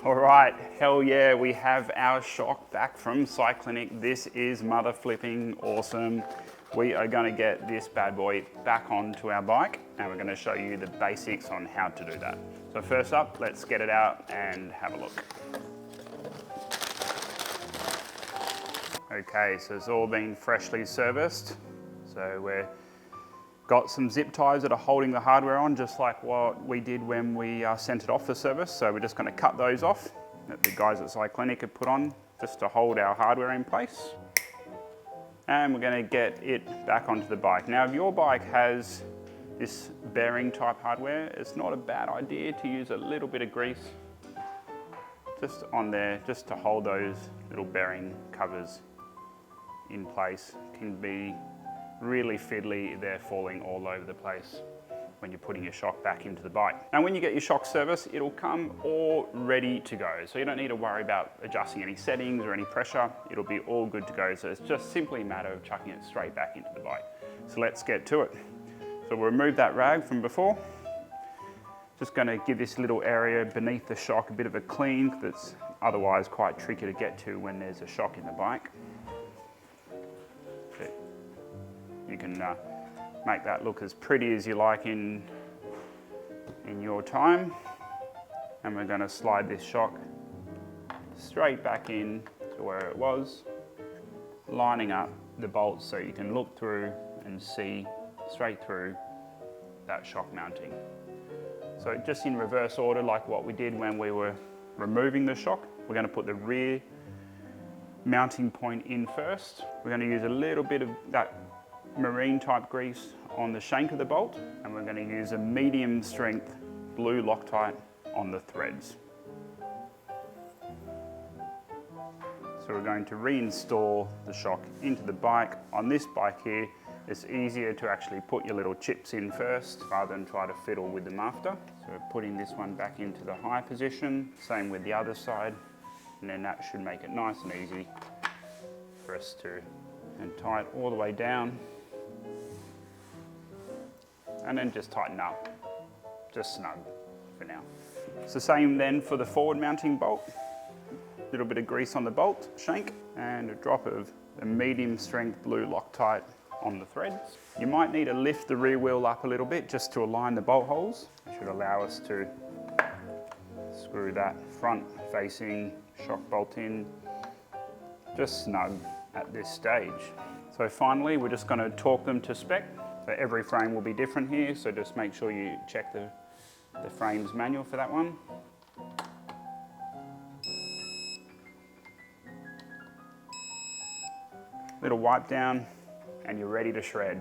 All right, hell yeah, we have our shock back from Cyclinic. This is mother flipping awesome. We are gonna get this bad boy back onto our bike and we're gonna show you the basics on how to do that. So first up, let's get it out and have a look. Okay, so it's all been freshly serviced. So we've got some zip ties that are holding the hardware on, just like what we did when we sent it off for service. So we're just going to cut those off that the guys at Cyclinic have put on just to hold our hardware in place. And we're going to get it back onto the bike. Now, if your bike has this bearing type hardware, it's not a bad idea to use a little bit of grease just on there, just to hold those little bearing covers in place. It can be really fiddly, they're falling all over the place when you're putting your shock back into the bike. And when you get your shock service, it'll come all ready to go. So you don't need to worry about adjusting any settings or any pressure. It'll be all good to go. So it's just simply a matter of chucking it straight back into the bike. So let's get to it. So we'll remove that rag from before. Just gonna give this little area beneath the shock a bit of a clean, that's otherwise quite tricky to get to when there's a shock in the bike. You can make that look as pretty as you like in your time. And we're going to slide this shock straight back in to where it was, lining up the bolts so you can look through and see straight through that shock mounting. So just in reverse order, like what we did when we were removing the shock, we're going to put the rear mounting point in first. We're going to use a little bit of that marine type grease on the shank of the bolt, and we're going to use a medium strength blue Loctite on the threads. So we're going to reinstall the shock into the bike. On this bike here, it's easier to actually put your little chips in first rather than try to fiddle with them after. So we're putting this one back into the high position, same with the other side, and then that should make it nice and easy for us to, and tie it all the way down. And then just tighten up, just snug for now. It's the same then for the forward mounting bolt. A little bit of grease on the bolt shank and a drop of the medium strength blue Loctite on the threads. You might need to lift the rear wheel up a little bit just to align the bolt holes. It should allow us to screw that front facing shock bolt in just snug at this stage. So finally, we're just going to torque them to spec. So every frame will be different here, so just make sure you check the frames manual for that one. Little wipe down and you're ready to shred.